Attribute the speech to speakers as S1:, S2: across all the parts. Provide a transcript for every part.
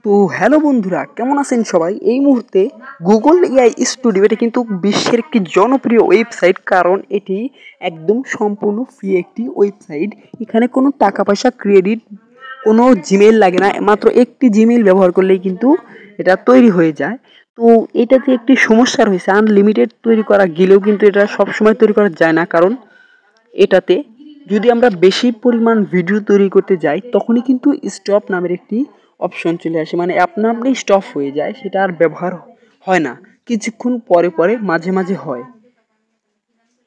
S1: তো হ্যালো বন্ধুরা, কেমন আছেন সবাই? এই মুহূর্তে গুগল এআই স্টুডিও এটা কিন্তু বিশ্বের একটি জনপ্রিয় ওয়েবসাইট, কারণ এটি একদম সম্পূর্ণ ফ্রি একটি ওয়েবসাইট। এখানে কোনো টাকা পয়সা ক্রেডিট, কোনো জিমেইল লাগে না, মাত্র একটি জিমেইল ব্যবহার করলেই কিন্তু এটা তৈরি হয়ে যায়। তো এটাতে একটি সমস্যা রয়েছে, আনলিমিটেড তৈরি করা গেলেও কিন্তু এটা সবসময় তৈরি করা যায় না, কারণ এটাতে যদি আমরা বেশি পরিমাণ ভিডিও তৈরি করতে যাই তখনই কিন্তু স্টপ নামের একটি অপশন চলে আসে, মানে আপনা আপনি স্টপ হয়ে যায়, সেটা আর ব্যবহার হয় না, কিছুক্ষণ পরে পরে মাঝে মাঝে হয়।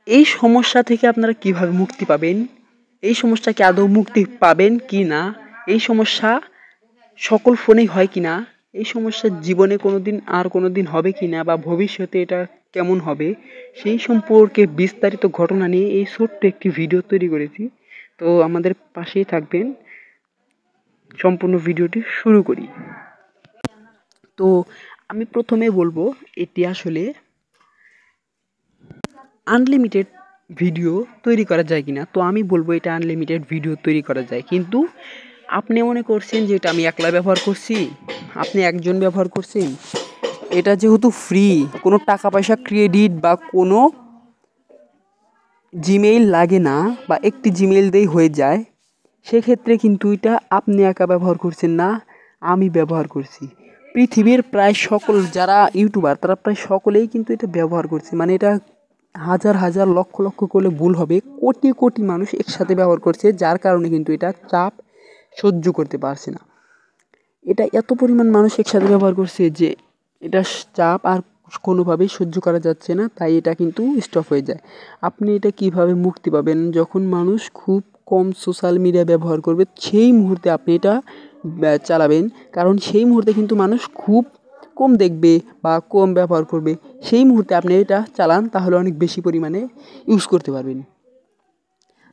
S1: এই সমস্যা থেকে আপনারা কিভাবে মুক্তি পাবেন, এই সমস্যা কি আদৌ মুক্তি পাবেন কি না, এই সমস্যা সকল ফোনেই হয় কি না, এই সমস্যা জীবনে কোনোদিন হবে কি না, বা ভবিষ্যতে এটা কেমন হবে, সেই সম্পর্কে বিস্তারিত ঘটনা নিয়ে এই ছোট্ট একটি ভিডিও তৈরি করেছি। তো আমাদের পাশেই থাকবেন, সম্পূর্ণ ভিডিওটি শুরু করি। তো আমি প্রথমে বলবো এটি আসলে আনলিমিটেড ভিডিও তৈরি করা যায় কিনা। তো আমি বলবো এটা আনলিমিটেড ভিডিও তৈরি করা যায়, কিন্তু আপনি মনে করছেন যে এটা আমি একলা ব্যবহার করছি, আপনি একজন ব্যবহার করছেন, এটা যেহেতু ফ্রি, কোনো টাকা পয়সা ক্রেডিট বা কোনো জিমেইল লাগে না, বা একটি জিমেইল দিয়েই হয়ে যায়, সেক্ষেত্রে কিন্তু এটা আপনি একা ব্যবহার করছেন না, আমি ব্যবহার করছি। পৃথিবীর প্রায় সকল যারা ইউটিউবার তারা প্রায় সকলেই কিন্তু এটা ব্যবহার করছে, মানে এটা হাজার হাজার লক্ষ লক্ষ করলে ভুল হবে, কোটি কোটি মানুষ একসাথে ব্যবহার করছে, যার কারণে কিন্তু এটা চাপ সহ্য করতে পারছে না। এটা এত পরিমাণ মানুষ একসাথে ব্যবহার করছে যে এটা চাপ আর কোনোভাবেই সহ্য করা যাচ্ছে না, তাই এটা কিন্তু স্টপ হয়ে যায়। আপনি এটা কিভাবে মুক্তি পাবেন? যখন মানুষ খুব কম সোশ্যাল মিডিয়া ব্যবহার করবে সেই মুহূর্তে আপনি এটা চালাবেন, কারণ সেই মুহূর্তে কিন্তু মানুষ খুব কম দেখবে বা কম ব্যবহার করবে, সেই মুহূর্তে আপনি এটা চালান, তাহলে অনেক বেশি পরিমাণে ইউজ করতে পারবেন।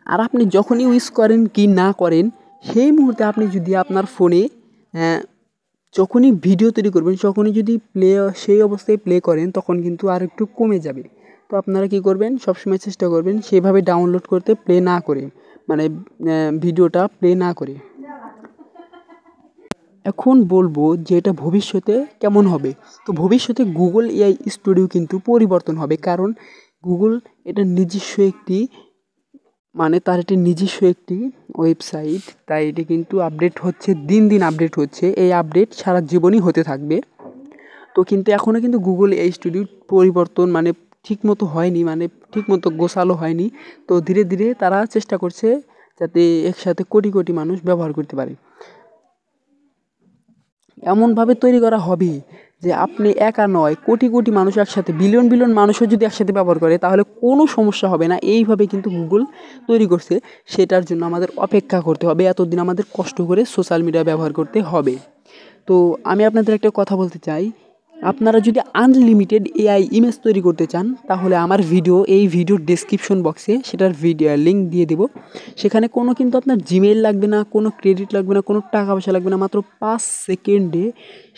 S1: আর আপনি যখনই ইউজ করেন কি না করেন, সেই মুহূর্তে আপনি যদি আপনার ফোনে যখনই ভিডিও তৈরি করবেন তখনই যদি সেই অবস্থায় প্লে করেন, তখন কিন্তু আর একটু কমে যাবে। তো আপনারা কি করবেন, সবসময় চেষ্টা করবেন সেভাবে ডাউনলোড করতে, প্লে না করে, মানে ভিডিওটা প্লে না করে। এখন বলবো যে এটা ভবিষ্যতে কেমন হবে। তো ভবিষ্যতে গুগল এআই স্টুডিও কিন্তু পরিবর্তন হবে, কারণ গুগল এটা নিজস্ব একটি, মানে তার একটি নিজস্ব একটি ওয়েবসাইট, তাই এটি কিন্তু আপডেট হচ্ছে, দিন দিন আপডেট হচ্ছে, এই আপডেট সারা জীবনই হতে থাকবে। তো কিন্তু এখনও কিন্তু গুগল এই স্টুডিও পরিবর্তন মানে ঠিকমতো হয়নি, মানে ঠিকমতো গোছালো হয়নি। তো ধীরে ধীরে তারা চেষ্টা করছে যাতে একসাথে কোটি কোটি মানুষ ব্যবহার করতে পারে, এমনভাবে তৈরি করা হবে যে আপনি একা নয়, কোটি কোটি মানুষ একসাথে, বিলিয়ন বিলিয়ন মানুষও যদি একসাথে ব্যবহার করে তাহলে কোনো সমস্যা হবে না। এইভাবে কিন্তু গুগল তৈরি করছে, সেটার জন্য আমাদের অপেক্ষা করতে হবে, এতদিন আমাদের কষ্ট করে সোশ্যাল মিডিয়া ব্যবহার করতে হবে। তো আমি আপনাদের একটা কথা বলতে চাই, আপনারা যদি আনলিমিটেড এআই ইমেজ তৈরি করতে চান, তাহলে আমার এই ভিডিওর ডেসক্রিপশন বক্সে সেটার লিঙ্ক দিয়ে দেবো। সেখানে কিন্তু আপনার জিমেইল লাগবে না, কোনো ক্রেডিট লাগবে না, কোনো টাকা পয়সা লাগবে না, মাত্র 5 সেকেন্ডে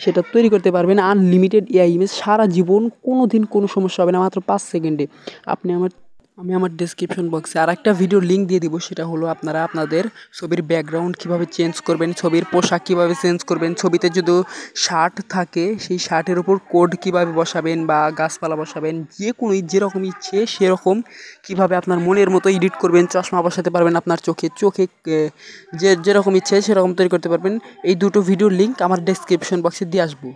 S1: সেটা তৈরি করতে পারবেন আনলিমিটেড এআই ইমেজ। সারা জীবন কোনো দিন কোনো সমস্যা হবে না, মাত্র 5 সেকেন্ডে। আমি আমার ডেসক্রিপশন বক্সে আর একটা ভিডিওর লিঙ্ক দিয়ে দিব, সেটা হলো আপনারা আপনাদের ছবির ব্যাকগ্রাউন্ড কীভাবে চেঞ্জ করবেন, ছবির পোশাক কীভাবে চেঞ্জ করবেন, ছবিতে যদি শার্ট থাকে সেই শার্টের উপর কোড কীভাবে বসাবেন, বা গাছপালা বসাবেন, যেরকম ইচ্ছে সেরকম কীভাবে আপনার মনের মতো এডিট করবেন, চশমা বসাতে পারবেন আপনার চোখে যেরকম ইচ্ছে সেরকম তৈরি করতে পারবেন। এই দুটো ভিডিওর লিঙ্ক আমার ডেসক্রিপশন বক্সে দিয়ে আসবো।